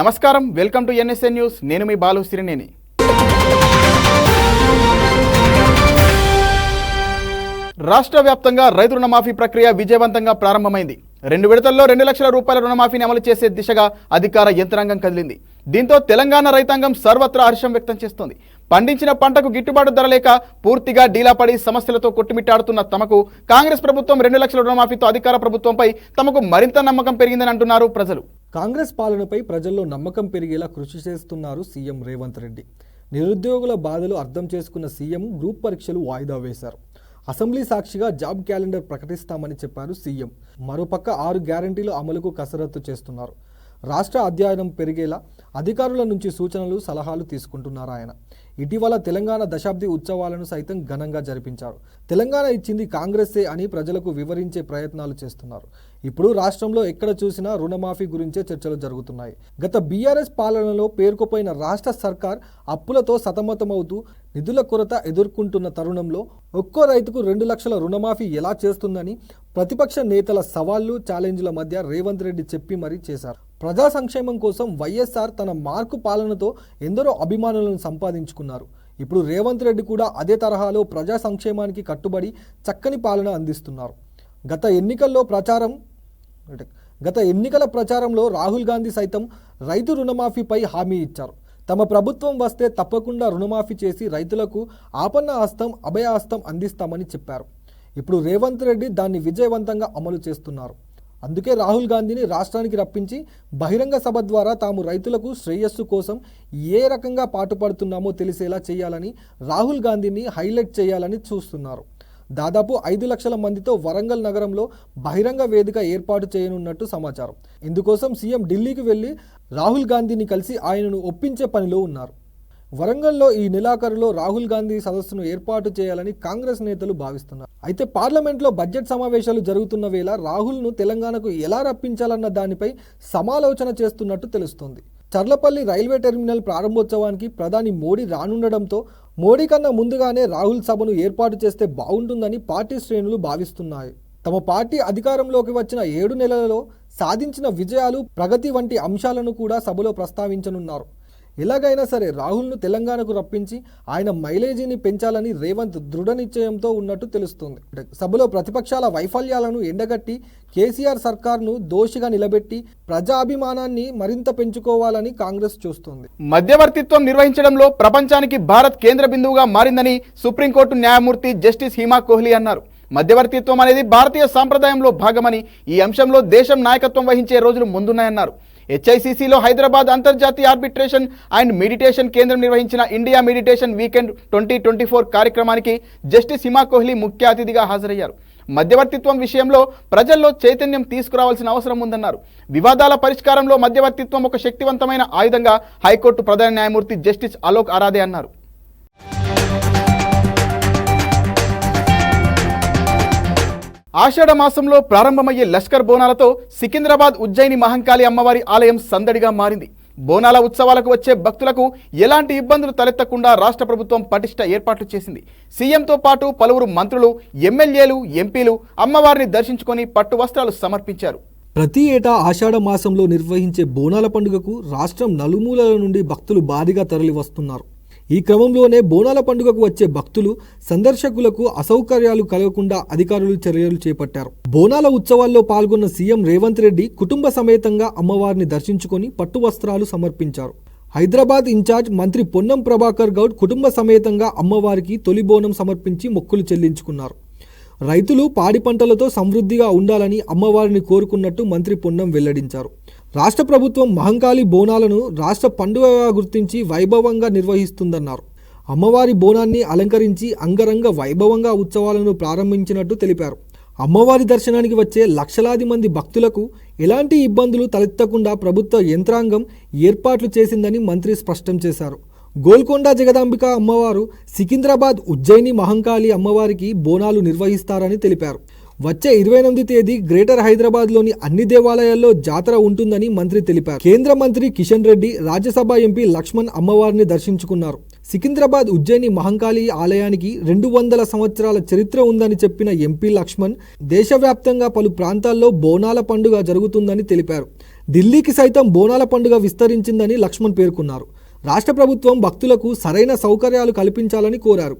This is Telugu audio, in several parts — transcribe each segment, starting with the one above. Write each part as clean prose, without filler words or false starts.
నమస్కారం, వెల్కమ్ టు ఎన్ఎస్ఎన్ న్యూస్. నేను మీ బాలు సిరినేని. రాష్ట్ర వ్యాప్తంగా రైతు రుణమాఫీ ప్రక్రియ విజయవంతంగా ప్రారంభమైంది. 2 విడతల్లో 2 లక్షల రూపాయల రుణమాఫీని అమలు చేసే దిశగా అధికార యంత్రాంగం కదిలింది. దీంతో తెలంగాణ రైతాంగం సర్వత్రా హర్షం వ్యక్తం చేస్తోంది. పండించిన పంటకు గిట్టుబాటు ధర లేక పూర్తిగా డీలాపడి సమస్యలతో కొట్టుమిట్టాడుతున్న తమకు కాంగ్రెస్ ప్రభుత్వం 2 లక్షల రుణమాఫీతో అధికార ప్రభుత్వంపై తమకు మరింత నమ్మకం పెరిగిందని అంటున్నారు ప్రజలు. కాంగ్రెస్ పాలనపై ప్రజల్లో నమ్మకం పెరిగేలా కృషి చేస్తున్నారు సీఎం రేవంత్ రెడ్డి. నిరుద్యోగుల బాధలు అర్థం చేసుకున్న సీఎం గ్రూప్ పరీక్షలు వాయిదా వేశారు. అసెంబ్లీ సాక్షిగా జాబ్ క్యాలెండర్ ప్రకటిస్తామని చెప్పారు సీఎం. మరోపక్క 6 గ్యారంటీల అమలుకు కసరత్తు చేస్తున్నారు. రాష్ట్ర అధ్యయనం పెరిగేలా అధికారుల నుంచి సూచనలు సలహాలు తీసుకుంటున్నారు ఆయన. ఇటీవల తెలంగాణ దశాబ్ది ఉత్సవాలను సైతం ఘనంగా జరిపించారు. తెలంగాణ ఇచ్చింది కాంగ్రెస్సే అని ప్రజలకు వివరించే ప్రయత్నాలు చేస్తున్నారు. ఇప్పుడు రాష్ట్రంలో ఎక్కడ చూసినా రుణమాఫీ గురించే చర్చలు జరుగుతున్నాయి. గత బీఆర్ఎస్ పాలనలో పేరుకుపోయిన రాష్ట్ర సర్కార్ అప్పులతో సతమతమవుతూ నిధుల కొరత ఎదుర్కొంటున్న తరుణంలో ఒక్కో రైతుకు 2 లక్షల రుణమాఫీ ఎలా చేస్తుందని ప్రతిపక్ష నేతల సవాళ్లు ఛాలెంజ్ల మధ్య రేవంత్ రెడ్డి చెప్పి మరీ చేశారు. ప్రజా సంక్షేమం కోసం వైఎస్ఆర్ తన మార్కు పాలనతో ఎందరో అభిమానులను సంపాదించుకున్నారు. ఇప్పుడు రేవంత్ రెడ్డి కూడా అదే తరహాలో ప్రజా సంక్షేమానికి కట్టుబడి చక్కని పాలన అందిస్తున్నారు. గత ఎన్నికల ప్రచారంలో రాహుల్ గాంధీ సైతం రైతు రుణమాఫీపై హామీ ఇచ్చారు. తమ ప్రభుత్వం వస్తే తప్పకుండా రుణమాఫీ చేసి రైతులకు ఆపన్న హస్తం అభయ హస్తం అందిస్తామని చెప్పారు. ఇప్పుడు రేవంత్ రెడ్డి దాన్ని విజయవంతంగా అమలు చేస్తున్నారు. అందుకే రాహుల్ గాంధీని రాష్ట్రానికి రప్పించి బహిరంగ సభ ద్వారా తాము రైతులకు శ్రేయస్సు కోసం ఏ రకంగా పాటుపడుతున్నామో తెలిసేలా చేయాలని, రాహుల్ గాంధీని హైలైట్ చేయాలని చూస్తున్నారు. దాదాపు 5 లక్షల మందితో వరంగల్ నగరంలో బహిరంగ వేదిక ఏర్పాటు చేయనున్నట్టు సమాచారం. ఇందుకోసం సీఎం ఢిల్లీకి వెళ్లి రాహుల్ గాంధీని కలిసి ఆయనను ఒప్పించే పనిలో ఉన్నారు. వరంగల్లో ఈ నెలాఖరులో రాహుల్ గాంధీ సదస్సును ఏర్పాటు చేయాలని కాంగ్రెస్ నేతలు భావిస్తున్నారు. అయితే పార్లమెంట్లో బడ్జెట్ సమావేశాలు జరుగుతున్న వేళ రాహుల్ను తెలంగాణకు ఎలా రప్పించాలన్న దానిపై సమాలోచన చేస్తున్నట్టు తెలుస్తోంది. చర్లపల్లి రైల్వే టెర్మినల్ ప్రారంభోత్సవానికి ప్రధాని మోడీ రానుండడంతో మోడీ కన్నా ముందుగానే రాహుల్ సభను ఏర్పాటు చేస్తే బాగుంటుందని పార్టీ శ్రేణులు భావిస్తున్నాయి. తమ పార్టీ అధికారంలోకి వచ్చిన 7 నెలలలో సాధించిన విజయాలు, ప్రగతి వంటి అంశాలను కూడా సభలో ప్రస్తావించనున్నారు. ఎలాగైనా సరే రాహుల్ను తెలంగాణకు రప్పించి ఆయన మైలేజీని పెంచాలని రేవంత్ దృఢ నిశ్చయంతో ఉన్నట్టు తెలుస్తుంది. సభలో ప్రతిపక్షాల వైఫల్యాలను ఎండగట్టి కేసీఆర్ సర్కార్ను దోషిగా నిలబెట్టి ప్రజాభిమానాన్ని మరింత పెంచుకోవాలని కాంగ్రెస్ చూస్తుంది. మధ్యవర్తిత్వం నిర్వహించడంలో ప్రపంచానికి భారత్ కేంద్ర బిందువుగా మారిందని సుప్రీంకోర్టు న్యాయమూర్తి జస్టిస్ హిమా కోహ్లీ అన్నారు. మధ్యవర్తిత్వం అనేది భారతీయ సాంప్రదాయంలో భాగమని, ఈ అంశంలో దేశం నాయకత్వం వహించే రోజులు ముందున్నాయన్నారు. హెచ్ఐసిసిలో హైదరాబాద్ అంతర్జాతీయ ఆర్బిట్రేషన్ అండ్ మెడిటేషన్ కేంద్రం నిర్వహించిన ఇండియా మెడిటేషన్ వీకెండ్ 2024 కార్యక్రమానికి జస్టిస్ హిమా కోహ్లీ ముఖ్య అతిథిగా హాజరయ్యారు. మధ్యవర్తిత్వం విషయంలో ప్రజల్లో చైతన్యం తీసుకురావాల్సిన అవసరం ఉందన్నారు. వివాదాల పరిష్కారంలో మధ్యవర్తిత్వం ఒక శక్తివంతమైన ఆయుధంగా హైకోర్టు ప్రధాన న్యాయమూర్తి జస్టిస్ అలోక్ అరాదే అన్నారు. ఆషాఢ మాసంలో ప్రారంభమయ్యే లష్కర్ బోనాలతో సికింద్రాబాద్ ఉజ్జయిని మహంకాళి అమ్మవారి ఆలయం సందడిగా మారింది. బోనాల ఉత్సవాలకు వచ్చే భక్తులకు ఎలాంటి ఇబ్బందులు తలెత్తకుండా రాష్ట్ర ప్రభుత్వం పటిష్ట ఏర్పాట్లు చేసింది. సీఎంతో పాటు పలువురు మంత్రులు, ఎమ్మెల్యేలు, ఎంపీలు అమ్మవారిని దర్శించుకొని పట్టు వస్త్రాలు సమర్పించారు. ప్రతి ఏటా ఆషాఢ మాసంలో నిర్వహించే బోనాల పండుగకు రాష్ట్రం నలుమూలల నుండి భక్తులు భారీగా తరలి వస్తున్నారు. ఈ క్రమంలోనే బోనాల పండుగకు వచ్చే భక్తులు, సందర్శకులకు అసౌకర్యాలు కలగకుండా అధికారులు చర్యలు చేపట్టారు. బోనాల ఉత్సవాల్లో పాల్గొన్న సీఎం రేవంత్ రెడ్డి కుటుంబ సమేతంగా అమ్మవారిని దర్శించుకొని పట్టు వస్త్రాలు సమర్పించారు. హైదరాబాద్ ఇన్ఛార్జ్ మంత్రి పొన్నం ప్రభాకర్ గౌడ్ కుటుంబ సమేతంగా అమ్మవారికి తొలి బోనం సమర్పించి మొక్కులు చెల్లించుకున్నారు. రైతులు పాడి పంటలతో సమృద్ధిగా ఉండాలని అమ్మవారిని కోరుకున్నట్టు మంత్రి పొన్నం వెల్లడించారు. రాష్ట్ర ప్రభుత్వం మహంకాళి బోనాలను రాష్ట్ర పండుగగా గుర్తించి వైభవంగా నిర్వహిస్తుందన్నారు. అమ్మవారి బోనాన్ని అలంకరించి అంగరంగ వైభవంగా ఉత్సవాలను ప్రారంభించినట్టు తెలిపారు. అమ్మవారి దర్శనానికి వచ్చే లక్షలాది మంది భక్తులకు ఎలాంటి ఇబ్బందులు తలెత్తకుండా ప్రభుత్వ యంత్రాంగం ఏర్పాట్లు చేసిందని మంత్రి స్పష్టం చేశారు. గోల్కొండ జగదాంబిక అమ్మవారు, సికింద్రాబాద్ ఉజ్జయిని మహంకాళి అమ్మవారికి బోనాలు నిర్వహిస్తారని తెలిపారు. వచ్చే 28 తేదీ గ్రేటర్ హైదరాబాద్లోని అన్ని దేవాలయాల్లో జాతర ఉంటుందని మంత్రి తెలిపారు. కేంద్ర మంత్రి కిషన్ రెడ్డి, రాజ్యసభ ఎంపీ లక్ష్మణ్ అమ్మవారిని దర్శించుకున్నారు. సికింద్రాబాద్ ఉజ్జయిని మహంకాళి ఆలయానికి 200 సంవత్సరాల చరిత్ర ఉందని చెప్పిన ఎంపీ లక్ష్మణ్, దేశవ్యాప్తంగా పలు ప్రాంతాల్లో బోనాల పండుగ జరుగుతుందని తెలిపారు. ఢిల్లీకి సైతం బోనాల పండుగ విస్తరించిందని లక్ష్మణ్ పేర్కొన్నారు. రాష్ట్ర ప్రభుత్వం భక్తులకు సరైన సౌకర్యాలు కల్పించాలని కోరారు.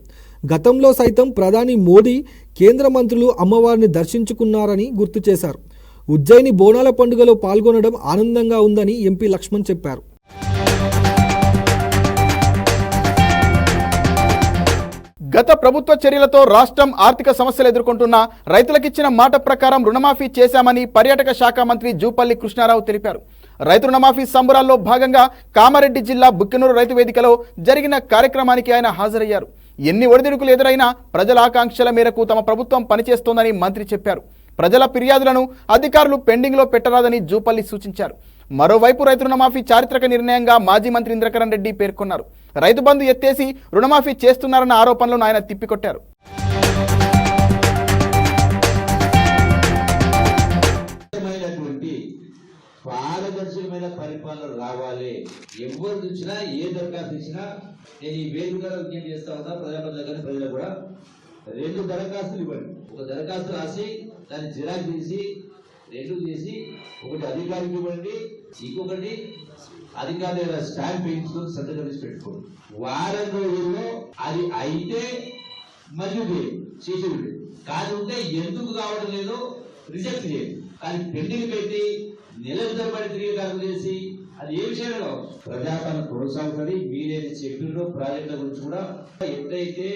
గతంలో సైతం ప్రధాని మోదీ, కేంద్ర మంత్రులు అమ్మవారిని దర్శించుకున్నారని గుర్తు చేశారు. ఉజ్జయిని బోనాల పండుగలో పాల్గొనడం ఆనందంగా ఉందని ఎంపీ లక్ష్మణ్ చెప్పారు. గత ప్రభుత్వ చర్యలతో రాష్ట్రం ఆర్థిక సమస్యలు ఎదుర్కొంటున్న రైతులకిచ్చిన మాట ప్రకారం రుణమాఫీ చేశామని పర్యాటక శాఖ మంత్రి జూపల్లి కృష్ణారావు తెలిపారు. రైతు రుణమాఫీ సంబరాల్లో భాగంగా కామారెడ్డి జిల్లా బుక్కినూరు రైతు వేదికలో జరిగిన కార్యక్రమానికి ఆయన హాజరయ్యారు. ఎన్ని ఒడిదుడుకులు ఎదురైనా ప్రజల ఆకాంక్షల మేరకు తమ ప్రభుత్వం పనిచేస్తోందని మంత్రి చెప్పారు. ప్రజల ఫిర్యాదులను అధికారులు పెండింగ్లో పెట్టరాదని జూపల్లి సూచించారు. మరోవైపు రైతు రుణమాఫీ చారిత్రక నిర్ణయంగా మాజీ మంత్రి ఇంద్రకరణ్ రెడ్డి పేర్కొన్నారు. రైతు బంధు ఎత్తేసి రుణమాఫీ చేస్తున్నారన్న ఆరోపణలను ఆయన తిప్పికొట్టారు. పారదర్శకమైన పరిపాలన రావాలి. ఎవరు చూసినా ఏ దరఖాస్తు ఇచ్చినా నేను ఈ వేదికగా విజ్ఞప్తి చేస్తా ఉన్నా ప్రజలు కూడా 2 దరఖాస్తులు ఇవ్వండి. ఒక దరఖాస్తు రాసి దాన్ని జిరాక్స్ తీసి 2 చేసి ఒకటి అధికారికి ఇవ్వండి, ఇంకొకటి అధికారుల స్టాంప్ వేయించుకొని సంతకం చేసి పెట్టుకోండి. వారం రోజుల్లో అది అయితే మంచిది చేసేది, కానీ ఉంటే ఎందుకు కావడం లేదో రిజెక్ట్ చేయండి. కానీ పెండింగ్ పెట్టి నెలల తరబడి తిరిగి కాలం చేసి అది ఏ విషయంలో ప్రజాపాలన కొనసాగుతుంది. మీరేది చెప్పిన ప్రాజెక్టుల గురించి కూడా ఎప్పుడైతే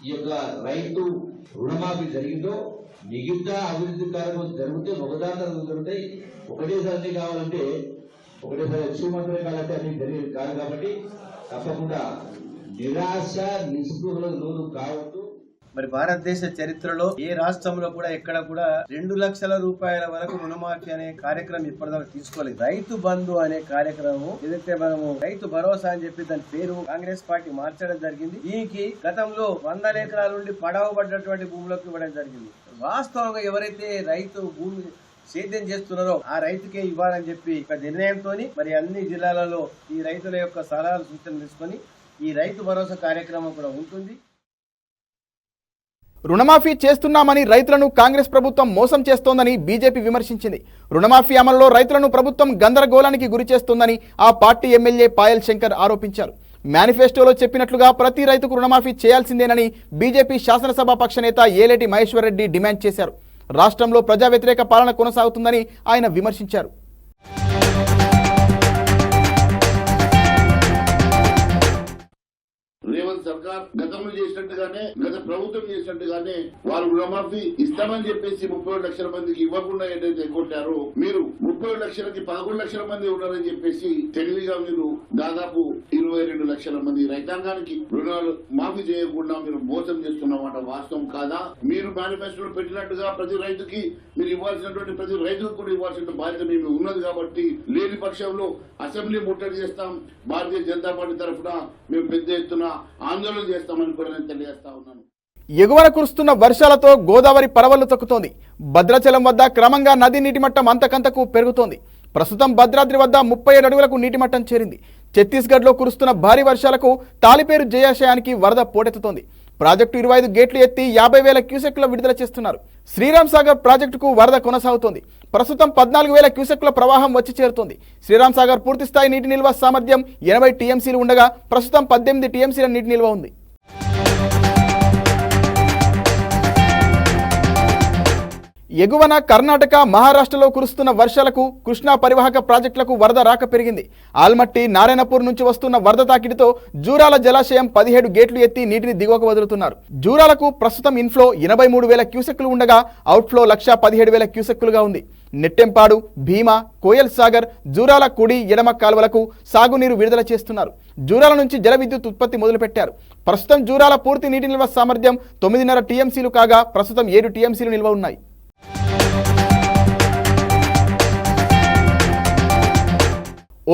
ఈ యొక్క రైతు రుణమాఫీ జరిగిందో మిగతా అభివృద్ధి కార్యక్రమం జరిగితే ఒకదాని జరుగుతాయి. ఒకటేసారి కావాలంటే ఒకటేసారి లక్ష్యమంత్రం కావాలంటే అన్ని జరిగేది కాదు. కాబట్టి తప్పకుండా నిరాశ నిస్పృహలకు లోను కావద్దు. మరి భారతదేశ చరిత్రలో ఏ రాష్ట్రంలో కూడా ఎక్కడ కూడా 2 లక్షల రూపాయల వరకు రుణమాఫీ అనే కార్యక్రమం ఇప్పటిదాకా తీసుకోలేదు. రైతు బంధు అనే కార్యక్రమం ఏదైతే మనము రైతు భరోసా అని చెప్పి దాని పేరు కాంగ్రెస్ పార్టీ మార్చడం జరిగింది. దీనికి గతంలో 100 ఎకరాల నుండి పడవబడ్డటువంటి భూములకు ఇవ్వడం జరిగింది. వాస్తవంగా ఎవరైతే రైతు భూమి సేద్యం చేస్తున్నారో ఆ రైతుకే ఇవ్వాలని చెప్పి ఒక నిర్ణయంతో మరి అన్ని జిల్లాలలో ఈ రైతుల యొక్క సలహాలు సూచనలు తీసుకొని ఈ రైతు భరోసా కార్యక్రమం కూడా ఉంటుంది. రుణమాఫీ చేస్తున్నామని రైతులను కాంగ్రెస్ ప్రభుత్వం మోసం చేస్తోందని బీజేపీ విమర్శించింది. రుణమాఫీ అమలులో రైతులను ప్రభుత్వం గందరగోళానికి గురి చేస్తోందని ఆ పార్టీ ఎమ్మెల్యే పాయల్ శంకర్ ఆరోపించారు. మేనిఫెస్టోలో చెప్పినట్లుగా ప్రతి రైతుకు రుణమాఫీ చేయాల్సిందేనని బీజేపీ శాసనసభ పక్ష నేత ఏలేటి మహేశ్వర్ రెడ్డి డిమాండ్ చేశారు. రాష్ట్రంలో ప్రజా వ్యతిరేక పాలన కొనసాగుతుందని ఆయన విమర్శించారు. రేవంత్ సర్కార్ గతంలో చేసినట్టుగానే గత ప్రభుత్వం చేసినట్టుగానే వారు రుణమాఫీ ఇస్తామని చెప్పేసి 37 లక్షల మందికి ఇవ్వకుండా ఏదైతే కొట్టారో మీరు 37 లక్షలకి 11 లక్షల మంది ఉన్నారని చెప్పేసి తెలివిగా మీరు దాదాపు 22 లక్షల మంది రైతాంగానికి రుణాలు మాఫీ చేయకుండా మీరు మోసం చేస్తున్నమాట వాస్తవం కాదా? మీరు మేనిఫెస్టోలో పెట్టినట్టుగా ప్రతి రైతుకి మీరు ఇవ్వాల్సినటువంటి ప్రతి రైతుకు కూడా ఇవ్వాల్సిన బాధ్యత మేము ఉన్నది కాబట్టి లేని పక్షంలో అసెంబ్లీ ముట్టడి చేస్తాం. భారతీయ జనతా పార్టీ తరఫున మేము పెద్ద ఎత్తున ఆందోళన చేస్తామని కూడా నేను తెలియజేస్తా ఉన్నాను. ఎగువన కురుస్తున్న వర్షాలతో గోదావరి పరవళ్లు తొక్కుతోంది. భద్రాచలం వద్ద క్రమంగా నది నీటిమట్టం అంతకంతకు పెరుగుతోంది. ప్రస్తుతం భద్రాద్రి వద్ద 37 అడుగులకు నీటిమట్టం చేరింది. ఛత్తీస్గఢ్లో కురుస్తున్న భారీ వర్షాలకు తాలిపేరు జలాశయానికి వరద పోటెత్తుతోంది. ప్రాజెక్టు 25 గేట్లు ఎత్తి 50,000 క్యూసెక్ల విడుదల చేస్తున్నారు. శ్రీరామ్ సాగర్ ప్రాజెక్టుకు వరద కొనసాగుతోంది. ప్రస్తుతం 14,000 క్యూసెక్ల ప్రవాహం వచ్చి చేరుతోంది. శ్రీరామ్ సాగర్ పూర్తిస్థాయి నీటి నిల్వ సామర్థ్యం 80 టీఎంసీలు ఉండగా ప్రస్తుతం 18 టీఎంసీల నీటి నిల్వ ఉంది. ఎగువన కర్ణాటక, మహారాష్ట్రలో కురుస్తున్న వర్షాలకు కృష్ణా పరివాహక ప్రాజెక్టులకు వరద రాక పెరిగింది. ఆల్మట్టి, నారాయణపూర్ నుంచి వస్తున్న వరద తాకిడితో జూరాల జలాశయం 17 గేట్లు ఎత్తి నీటిని దిగువకు వదులుతున్నారు. జూరాలకు ప్రస్తుతం ఇన్ఫ్లో 83,000 క్యూసెక్కులు ఉండగా అవుట్ఫ్లో 117,000 క్యూసెక్కులుగా ఉంది. నెట్టెంపాడు, భీమా, కోయల్ సాగర్, జూరాల కుడి ఎడమ కాలువలకు సాగునీరు విడుదల చేస్తున్నారు. జూరాల నుంచి జల విద్యుత్ ఉత్పత్తి మొదలుపెట్టారు. ప్రస్తుతం జూరాల పూర్తి నీటి నిల్వ సామర్థ్యం 9.5 టీఎంసీలు కాగా ప్రస్తుతం 7 టీఎంసీలు నిల్వ ఉన్నాయి.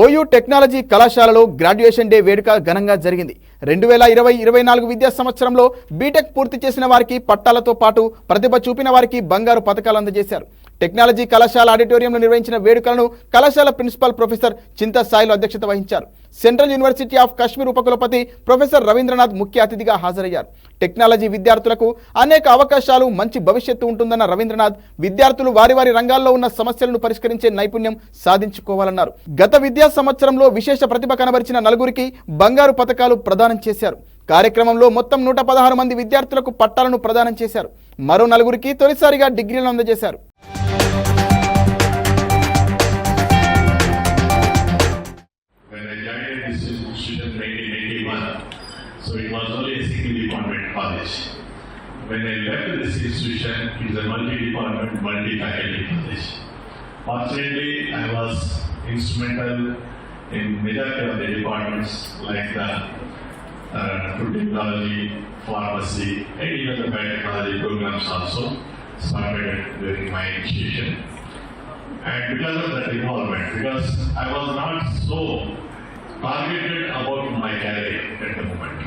ఓయూ టెక్నాలజీ కళాశాలలో గ్రాడ్యుయేషన్ డే వేడుక ఘనంగా జరిగింది. 2020-24 విద్యా సంవత్సరంలో బీటెక్ పూర్తి చేసిన వారికి పట్టాలతో పాటు ప్రతిభ చూపిన వారికి బంగారు పతకాలు అందజేశారు. టెక్నాలజీ కళాశాల ఆడిటోరియంలో నిర్వహించిన వేడుకలను కళాశాల ప్రిన్సిపల్ ప్రొఫెసర్ చింతా సాయిలు అధ్యక్షత వహించారు. సెంట్రల్ యూనివర్సిటీ ఆఫ్ కాశ్మీర్ ఉపకులపతి ప్రొఫెసర్ రవీంద్రనాథ్ ముఖ్య అతిథిగా హాజరయ్యారు. టెక్నాలజీ విద్యార్థులకు అనేక అవకాశాలు, మంచి భవిష్యత్తు ఉంటుందన్న రవీంద్రనాథ్ విద్యార్థులు వారి వారి రంగాల్లో ఉన్న సమస్యలను పరిష్కరించే నైపుణ్యం సాధించుకోవాలన్నారు. గత విద్యా సంవత్సరంలో విశేష ప్రతిభ కనబరిచిన నలుగురికి బంగారు పతకాలు ప్రదానం చేశారు. కార్యక్రమంలో మొత్తం 116 మంది విద్యార్థులకు పట్టాలను ప్రదానం చేశారు. మరో నలుగురికి తొలిసారిగా డిగ్రీలను అందజేశారు. When I joined this institution in 1981, so it was only a single department college. When I left this institution, it is a multi-department, multi-faculty college. Fortunately, I was instrumental in majority of the departments like the food technology, pharmacy, and even the biotechnology programs also started during my institution. And because of that involvement, because I was not so targeted about my career at the moment.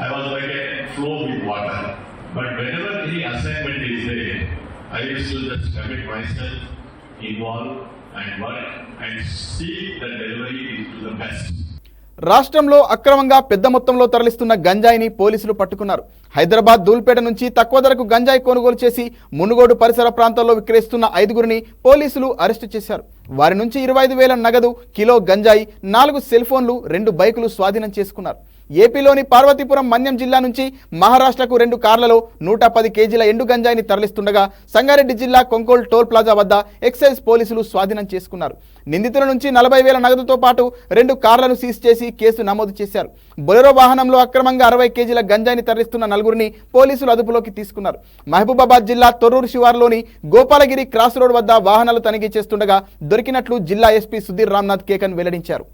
I was like a flow with water. But whenever any assignment is there, I used to just commit myself, involve and work and see the delivery into the best. రాష్ట్రంలో అక్రమంగా పెద్ద మొత్తంలో తరలిస్తున్న గంజాయిని పోలీసులు పట్టుకున్నారు. హైదరాబాద్ దూల్పేట నుంచి తక్కువ ధరకు గంజాయి కొనుగోలు చేసి మునుగోడు పరిసర ప్రాంతాల్లో విక్రయిస్తున్న 5గురిని పోలీసులు అరెస్టు చేశారు. వారి నుంచి 25,000 నగదు, కిలో గంజాయి, 4 సెల్ ఫోన్లు, 2 బైకులు స్వాధీనం చేసుకున్నారు. ఏపీలోని పార్వతీపురం మన్యం జిల్లా నుంచి మహారాష్ట్రకు 2 కార్లలో 110 కేజీల ఎండు గంజాయిని తరలిస్తుండగా సంగారెడ్డి జిల్లా కొంకోల్ టోల్ ప్లాజా వద్ద ఎక్సైజ్ పోలీసులు స్వాధీనం చేసుకున్నారు. నిందితుల నుంచి 40,000 నగదుతో పాటు 2 కార్లను సీజ్ చేసి కేసు నమోదు చేశారు. బొలెరో వాహనంలో అక్రమంగా 60 కేజీల గంజాయిని తరలిస్తున్న 4గురిని పోలీసులు అదుపులోకి తీసుకున్నారు. మహబూబాబాద్ జిల్లా తొర్రూరు శివార్లోని గోపాలగిరి క్రాస్ రోడ్ వద్ద వాహనాలు తనిఖీ చేస్తుండగా దొరికినట్లు జిల్లా ఎస్పీ సుధీర్ రామ్నాథ్ కేకన్ వెల్లడించారు.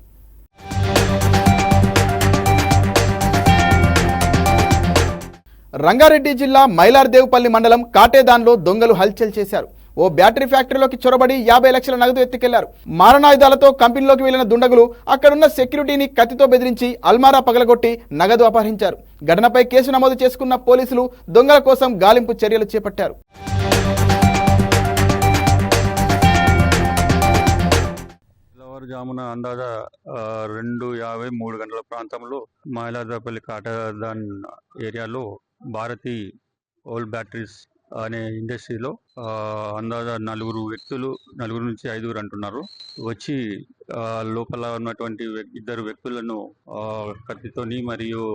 రంగారెడ్డి జిల్లా మైలార్దేవుపల్లి మండలం కాటేదాన్లో దొంగలు హల్చల్ చేశారు. ఓ బ్యాటరీ ఫ్యాక్టరీలోకి చొరబడి 50 లక్షల నగదు ఎత్తుకెళ్లారు. మారణాయుధాలతో కంపెనీలోకి వెళ్లిన దుండగులు అక్కడున్న సెక్యూరిటీని కత్తితో బెదిరించి అల్మారా పగలగొట్టి నగదు అపహరించారు. ఘటనపై కేసు నమోదు చేసుకున్న పోలీసులు దొంగల కోసం గాలింపు చర్యలు చేపట్టారు. జామున అందాజ 2:53 గంటల ప్రాంతంలో మైలార్దేపల్లి కాటదాన్ ఏరియాలో భారతి ఓల్డ్ బ్యాటరీస్ అనే ఇండస్ట్రీలో అందాజ 4 నుంచి 5 అంటున్నారు వచ్చి లోపల ఉన్నటువంటి 2 వ్యక్తులను కత్తితోని మరియు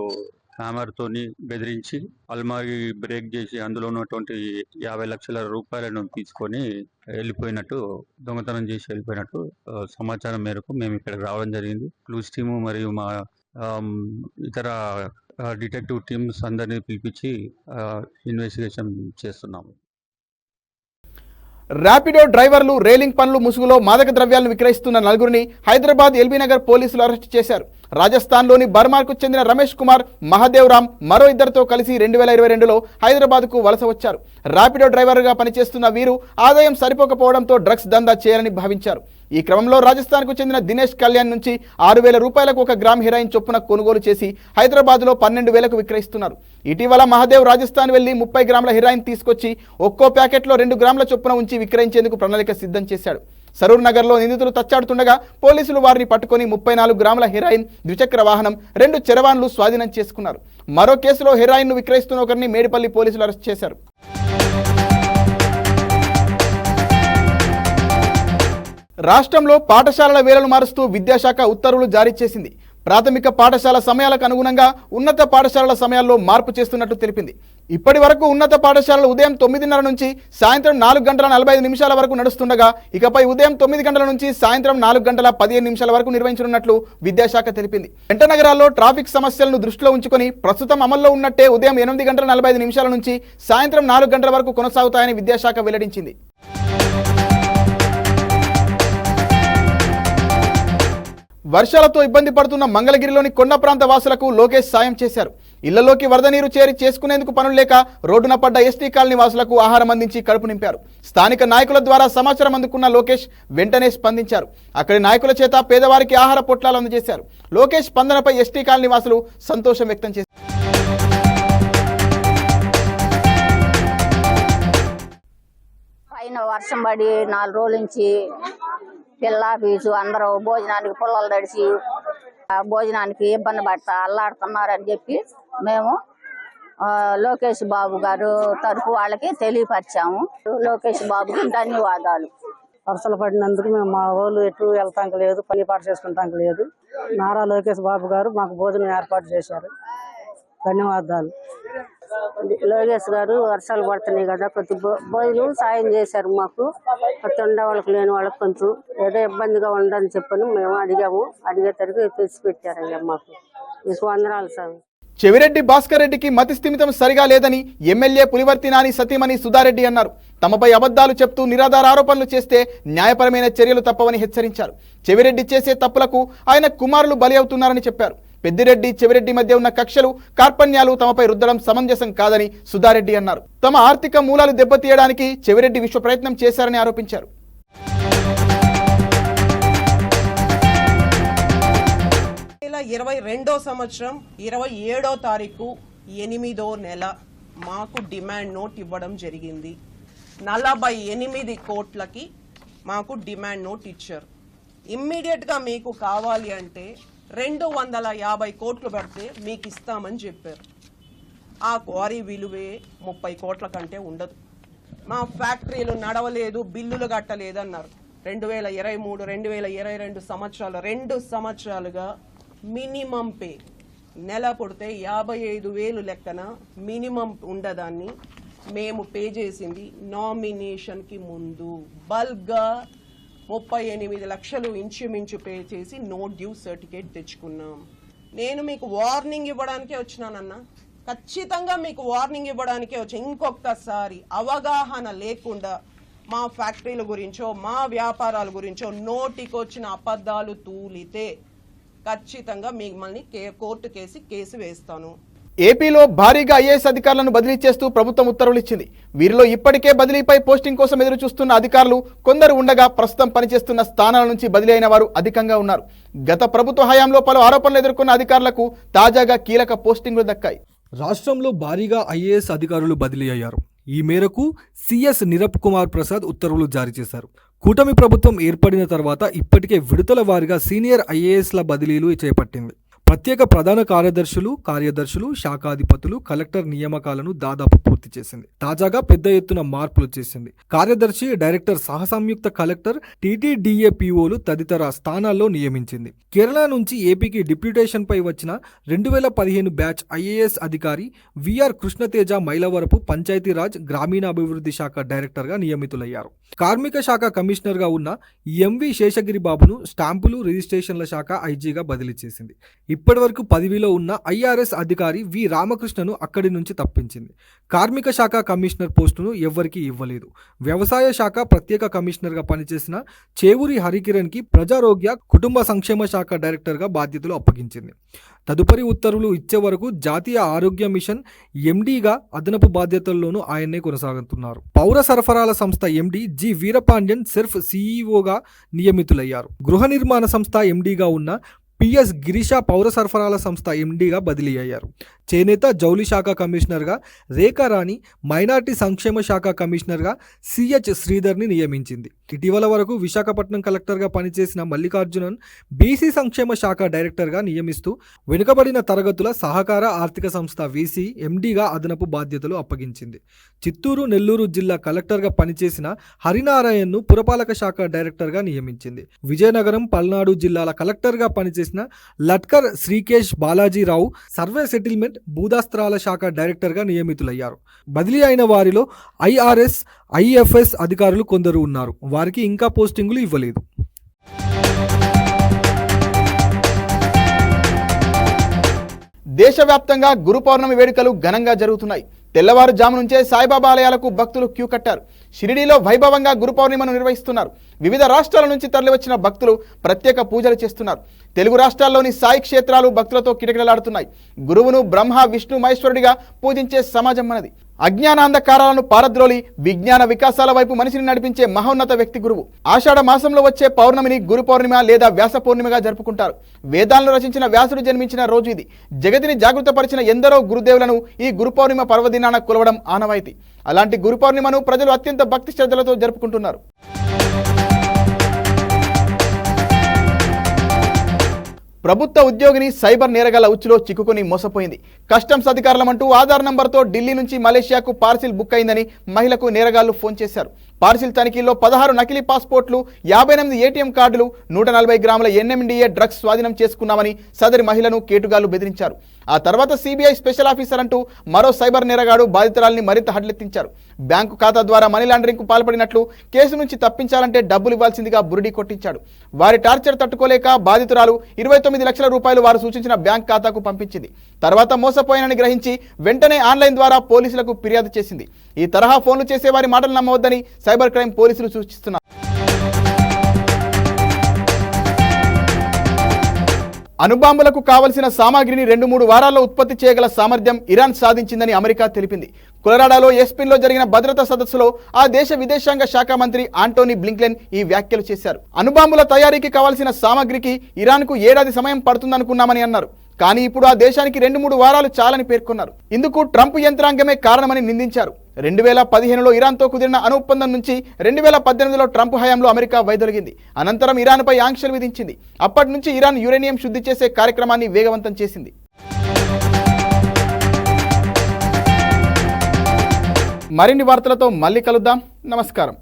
హ్యామర్తోని బెదిరించి అల్మారీ బ్రేక్ చేసి అందులో ఉన్నటువంటి 50 లక్షల రూపాయలను తీసుకొని వెళ్ళిపోయినట్టు, దొంగతనం చేసి వెళ్ళిపోయినట్టు సమాచారం మేరకు మేము ఇక్కడికి రావడం జరిగింది. క్లూస్ టీము మరియు మా ఇతర డిటెక్టివ్ టీమ్స్ అందరినీ పిలిపించి ఇన్వెస్టిగేషన్ చేస్తున్నాము. ర్యాపిడో డ్రైవర్లు రేలింగ్ పనులు ముసుగులో మాదక ద్రవ్యాలను విక్రయిస్తున్న 4గురిని హైదరాబాద్ ఎల్బీనగర్ పోలీసులు అరెస్టు చేశారు. రాజస్థాన్లోని బర్మార్కు చెందిన రమేష్ కుమార్, మహాదేవ్ రామ్ మరో 2తో కలిసి 2022లో హైదరాబాద్కు వలస వచ్చారు. ర్యాపిడో డ్రైవర్గా పనిచేస్తున్న వీరు ఆదాయం సరిపోకపోవడంతో డ్రగ్స్ దందా చేయాలని భావించారు. ఈ క్రమంలో రాజస్థాన్కు చెందిన దినేష్ కళ్యాణ్ నుంచి 6,000 రూపాయలకు 1 గ్రామ్ హెరాయిన్ చొప్పున కొనుగోలు చేసి హైదరాబాద్లో 12,000కు విక్రయిస్తున్నారు. ఇటీవల మహాదేవ్ రాజస్థాన్ వెళ్లి 30 గ్రాముల హెరాయిన్ తీసుకొచ్చి ఒక్కో ప్యాకెట్లో 2 గ్రాముల చొప్పున ఉంచి విక్రయించేందుకు ప్రణాళిక సిద్ధం చేశాడు. సరూర్ నగర్లో నిందితులు తచ్చాడుతుండగా పోలీసులు వారిని పట్టుకొని 34 గ్రాముల హెరాయిన్, ద్విచక్ర వాహనం, 2 చరవాన్లు స్వాధీనం చేసుకున్నారు. మరో కేసులో హెరాయిన్ను విక్రయిస్తున్న ఒకరిని మేడిపల్లి పోలీసులు అరెస్ట్ చేశారు. రాష్ట్రంలో పాఠశాలల వేళలు మారుస్తూ విద్యాశాఖ ఉత్తర్వులు జారీ చేసింది. ప్రాథమిక పాఠశాల సమయాలకు అనుగుణంగా ఉన్నత పాఠశాలల సమయాల్లో మార్పు చేస్తున్నట్టు తెలిపింది. ఇప్పటి వరకు ఉన్నత పాఠశాలలు ఉదయం 9:30 నుంచి సాయంత్రం 4:45 వరకు నడుస్తుండగా ఇకపై ఉదయం 9 గంటల నుంచి సాయంత్రం 4:15 వరకు నిర్వహించనున్నట్లు విద్యాశాఖ తెలిపింది. జంట నగరాల్లో ట్రాఫిక్ సమస్యలను దృష్టిలో ఉంచుకొని ప్రస్తుతం అమల్లో ఉన్నట్టే ఉదయం 8:45 నుంచి సాయంత్రం 4 గంటల వరకు కొనసాగుతాయని విద్యాశాఖ వెల్లడించింది. వర్షాలతో ఇబ్బంది పడుతున్న మంగళగిరిలోని కొండ ప్రాంత వాసులకు లోకేష్ సాయం చేశారు. ఇళ్లలోకి వరద నీరు చేరి చేసుకునేందుకు పనులు లేక రోడ్డున పడ్డ ఎస్టీ కాలనీ వాసులకు ఆహారం అందించి కడుపు నింపారు. స్థానిక నాయకుల ద్వారా సమాచారం అందుకున్న లోకేష్ వెంటనే స్పందించారు. అక్కడి నాయకుల చేత పేదవారికి ఆహార పొట్లాలు అందజేశారు. లోకేష్ స్పందనపై ఎస్టీ కాలనీ వాసులు సంతోషం వ్యక్తం చేశారు. పైన వర్షం పడి 4 రోజుల నుంచి పిల్ల ఫీజు అందరూ భోజనానికి పుల్లలు తడిసి భోజనానికి ఇబ్బంది పడతా అల్లాడుతున్నారని చెప్పి మేము లోకేష్ బాబు గారు తరఫు వాళ్ళకి తెలియపరిచాము. లోకేష్ బాబుకి ధన్యవాదాలు. వర్షాలు పడినందుకు మేము మా వాళ్ళు ఎటు వెళ్తానికి లేదు, పని పాటు చేసుకుంటానికి లేదు. నారా లోకేష్ బాబు గారు మాకు భోజనం ఏర్పాటు చేశారు. ధన్యవాదాలు. లోకేష్ గారు వర్షాలు పడుతున్నాయి కదా, కొద్ది భోజనం సాయం చేశారు మాకు. కొత్త ఉండే వాళ్ళకి లేని వాళ్ళకి కొంచెం ఏదో ఇబ్బందిగా ఉండని చెప్పని మేము అడిగాము. అడిగేసరికి తెచ్చి పెట్టారయ్యా మాకు. మీకు వందనాలు సార్. చెవిరెడ్డి భాస్కర్ రెడ్డికి మతి స్థిమితం సరిగా లేదని ఎమ్మెల్యే పులివర్తి నాని సతీమణి సుధారెడ్డి అన్నారు. తమపై అబద్ధాలు చెప్తూ నిరాధార ఆరోపణలు చేస్తే న్యాయపరమైన చర్యలు తప్పవని హెచ్చరించారు. చెవిరెడ్డి చేసే తప్పులకు ఆయన కుమారులు బలి అవుతున్నారని చెప్పారు. పెద్దిరెడ్డి చెవిరెడ్డి మధ్య ఉన్న కక్షలు కార్పణ్యాలు తమపై రుద్దడం సమంజసం కాదని సుధారెడ్డి అన్నారు. తమ ఆర్థిక మూలాలు దెబ్బతీయడానికి చెవిరెడ్డి విశ్వ ప్రయత్నం చేశారని ఆరోపించారు. 2022 సంవత్సరం 27వ తారీఖు 8వ నెల మాకు డిమాండ్ నోట్ ఇవ్వడం జరిగింది. 48 కోట్లకి మాకు డిమాండ్ నోట్ ఇచ్చారు. ఇమ్మీడియట్గా మీకు కావాలి అంటే 250 కోట్లు పెడితే మీకు ఇస్తామని చెప్పారు. ఆ క్వారీ విలువే 30 కోట్ల కంటే ఉండదు. మా ఫ్యాక్టరీలు నడవలేదు, బిల్లులు కట్టలేదు అన్నారు. 2023, 2022 సంవత్సరాలు 2 సంవత్సరాలుగా మినిమం పే నెల పుడితే 55,000 లెక్కన మినిమం ఉండదాన్ని మేము పే చేసింది నామినేషన్కి ముందు. బల్క్గా 38 లక్షలు ఇంచుమించు పే చేసి నో డ్యూ సర్టిఫికేట్ తెచ్చుకున్నాం. నేను మీకు వార్నింగ్ ఇవ్వడానికే వచ్చినానన్నా, ఖచ్చితంగా మీకు వార్నింగ్ ఇవ్వడానికే వచ్చి ఇంకొకసారి అవగాహన లేకుండా మా ఫ్యాక్టరీల గురించో మా వ్యాపారాల గురించో నోటికొచ్చిన అబద్ధాలు తూలితే ఖచ్చితంగా మిమ్మల్ని కోర్టు కేసు వేస్తాను. ఏపీలో భారీగా ఐఏఎస్ అధికారులను బదిలీ చేస్తూ ప్రభుత్వం ఉత్తర్వులు ఇచ్చింది. వీరిలో ఇప్పటికే బదిలీపై పోస్టింగ్ కోసం ఎదురు చూస్తున్న అధికారులు కొందరు ఉండగా ప్రస్తుతం పనిచేస్తున్న స్థానాల నుంచి బదిలీ అయిన వారు అధికంగా ఉన్నారు. గత ప్రభుత్వ హయాంలో పలు ఆరోపణలు ఎదుర్కొన్న అధికారులకు తాజాగా కీలక పోస్టింగ్లు దక్కాయి. రాష్ట్రంలో భారీగా ఐఏఎస్ అధికారులు బదిలీ అయ్యారు. ఈ మేరకు సిఎస్ నిరప్ కుమార్ ప్రసాద్ ఉత్తర్వులు జారీ చేశారు. కూటమి ప్రభుత్వం ఏర్పడిన తర్వాత ఇప్పటికే విడతల వారీగా సీనియర్ ఐఏఎస్ల బదిలీలు చేపట్టింది. ప్రత్యేక ప్రధాన కార్యదర్శులు, శాఖాధిపతులు, కలెక్టర్ నియామకాలను దాదాపు పూర్తి చేసింది. తాజాగా పెద్ద ఎత్తున మార్పులు చేసింది. కార్యదర్శి, డైరెక్టర్ సంయుక్త కలెక్టర్, టీటీడీఏపీఓలు తదితర స్థానాల్లో నియమించింది. కేరళ నుంచి ఏపీకి డిప్యూటేషన్ పై వచ్చిన 2015 బ్యాచ్ ఐఏఎస్ అధికారి విఆర్ కృష్ణతేజ మైలవరపు పంచాయతీరాజ్ గ్రామీణాభివృద్ధి శాఖ డైరెక్టర్గా నియమితులయ్యారు. కార్మిక శాఖ కమిషనర్గా ఉన్న ఎంవి శేషగిరి బాబును స్టాంపులు, రిజిస్ట్రేషన్ల శాఖ ఐజీగా బదిలీ చేసింది. ఇప్పటివరకు పదవిలో ఉన్న ఐఆర్ఎస్ అధికారి వి రామకృష్ణను అక్కడి నుంచి తప్పించింది. కార్మిక శాఖ కమిషనర్ పోస్టును ఎవ్వరికీ ఇవ్వలేదు. వ్యవసాయ శాఖ ప్రత్యేక కమిషనర్గా పనిచేసిన చేవూరి హరికిరణ్కి ప్రజారోగ్య కుటుంబ సంక్షేమ శాఖ డైరెక్టర్గా బాధ్యతలు అప్పగించింది. తదుపరి ఉత్తర్వులు ఇచ్చే వరకు జాతీయ ఆరోగ్య మిషన్ ఎండీగా అదనపు బాధ్యతల్లోనూ ఆయన్నే కొనసాగుతున్నారు. పౌర సరఫరాల సంస్థ ఎండీ జి వీరపాండ్యన్ సెర్ఫ్ సీఈఓగా నియమితులయ్యారు. గృహ నిర్మాణ సంస్థ ఎండీగా ఉన్న పిఎస్ గిరీష పౌర సరఫరాల సంస్థ ఎండీగా బదిలీ అయ్యారు. చేనేత జౌలి శాఖ కమిషనర్గా రేఖారాణి, మైనార్టీ సంక్షేమ శాఖ కమిషనర్గా సిహెచ్ శ్రీధర్ని నియమించింది. ఇటీవల వరకు విశాఖపట్నం కలెక్టర్గా పనిచేసిన మల్లికార్జునన్ బీసీ సంక్షేమ శాఖ డైరెక్టర్గా నియమిస్తూ వెనుకబడిన తరగతుల సహకార ఆర్థిక సంస్థ వీసీ ఎండీగా అదనపు బాధ్యతలు అప్పగించింది. చిత్తూరు, నెల్లూరు జిల్లా కలెక్టర్గా పనిచేసిన హరినారాయణ్ను పురపాలక శాఖ డైరెక్టర్గా నియమించింది. విజయనగరం, పల్నాడు జిల్లాల కలెక్టర్గా పనిచేసిన లట్కర్ శ్రీకేష్ బాలాజీరావు సర్వే సెటిల్మెంట్, భూదాస్త్రాల శాఖ డైరెక్టర్గా నియమితులయ్యారు. బదిలీ అయిన వారిలో ఐఆర్ఎస్, ఐఎఫ్ఎస్ అధికారులు కొందరు ఉన్నారు. వారికి ఇంకా పోస్టింగులు ఇవ్వలేదు. దేశవ్యాప్తంగా గురు పౌర్ణమి వేడుకలు ఘనంగా జరుగుతున్నాయి. తెల్లవారుజాము నుంచే సాయిబాబా ఆలయాలకు భక్తులు క్యూ కట్టారు. షిరిడీలో వైభవంగా గురు పౌర్ణిమను నిర్వహిస్తున్నారు. వివిధ రాష్ట్రాల నుంచి తరలివచ్చిన భక్తులు ప్రత్యేక పూజలు చేస్తున్నారు. తెలుగు రాష్ట్రాల్లోని సాయి క్షేత్రాలు భక్తులతో కిటకిటలాడుతున్నాయి. గురువును బ్రహ్మ, విష్ణు, మహేశ్వరుడిగా పూజించే సమాజం మనది. అజ్ఞానాంధకారాలను పారద్రోలి విజ్ఞాన వికాసాల వైపు మనిషిని నడిపించే మహోన్నత వ్యక్తి గురువు. ఆషాఢ మాసంలో వచ్చే పౌర్ణమిని గురు పౌర్ణిమ లేదా వ్యాస పౌర్ణిమగా జరుపుకుంటారు. వేదాలను రచించిన వ్యాసుడు జన్మించిన రోజు ఇది. జగతిని జాగృతపరిచిన ఎందరో గురుదేవులను ఈ గురు పౌర్ణిమ పర్వదినాన కొలవడం ఆనవాయితీ. అలాంటి గురు పౌర్ణిమను ప్రజలు అత్యంత భక్తి శ్రద్ధలతో జరుపుకుంటున్నారు. ప్రభుత్వ ఉద్యోగిని సైబర్ నేరగాళ్ల ఉచ్చులో చిక్కుకుని మోసపోయింది. కస్టమ్స్ అధికారులమంటూ ఆధార్ నంబర్తో ఢిల్లీ నుంచి మలేషియాకు పార్సిల్ బుక్ అయిందని మహిళకు నేరగాళ్లు ఫోన్ చేశారు. పార్సిల్ తనిఖీల్లో 16 నకిలీ పాస్పోర్ట్లు, 58 ఏటీఎం కార్డులు, 140 గ్రాముల NMDA డ్రగ్స్ స్వాధీనం చేసుకున్నామని సదరి మహిళను కేటుగాళ్లు బెదిరించారు. ఆ తర్వాత సిబిఐ స్పెషల్ ఆఫీసర్ అంటూ మరో సైబర్ నేరగాడు బాధితురాల్ని మరింత హడలెత్తించారు. బ్యాంకు ఖాతా ద్వారా మనీ లాండరింగ్ కు పాల్పడినట్లు, కేసు నుంచి తప్పించాలంటే డబ్బులు ఇవ్వాల్సిందిగా బురిడి కొట్టించాడు. వారి టార్చర్ తట్టుకోలేక బాధితురాలు 29 లక్షల రూపాయలు వారు సూచించిన బ్యాంక్ ఖాతాకు పంపించింది. తర్వాత మోసపోయానని గ్రహించి వెంటనే ఆన్లైన్ ద్వారా పోలీసులకు ఫిర్యాదు చేసింది. ఈ తరహా ఫోన్లు చేసే వారి మాటలు నమ్మవద్దని సైబర్ క్రైమ్ పోలీసులు సూచిస్తున్నారు. అణుబాంబులకు కావలసిన సామాగ్రిని 2-3 వారాల్లో ఉత్పత్తి చేయగల సామర్థ్యం ఇరాన్ సాధించిందని అమెరికా తెలిపింది. కొలరాడోలో ఎస్పిన్లో జరిగిన భద్రతా సదస్సులో ఆ దేశ విదేశాంగ శాఖ మంత్రి ఆంటోనీ బ్లింకెన్ ఈ వ్యాఖ్యలు చేశారు. అణుబాంబుల తయారీకి కావలసిన సామాగ్రికి ఇరాన్కు 7 ఏడాది సమయం పడుతుందనుకున్నామని అన్నారు. కానీ ఇప్పుడు ఆ దేశానికి 2-3 వారాలు చాలని పేర్కొన్నారు. ఇందుకు ట్రంప్ యంత్రాంగమే కారణమని నిందించారు. 2015లో ఇరాన్తో కుదిరిన అణు ఒప్పందం నుంచి 2018లో ట్రంప్ హయాంలో అమెరికా వైదొలిగింది. అనంతరం ఇరాన్పై ఆంక్షలు విధించింది. అప్పటి నుంచి ఇరాన్ యురేనియం శుద్ధి చేసే కార్యక్రమాన్ని వేగవంతం చేసింది. మరిన్ని వార్తలతో మళ్ళీ కలుద్దాం. నమస్కారం.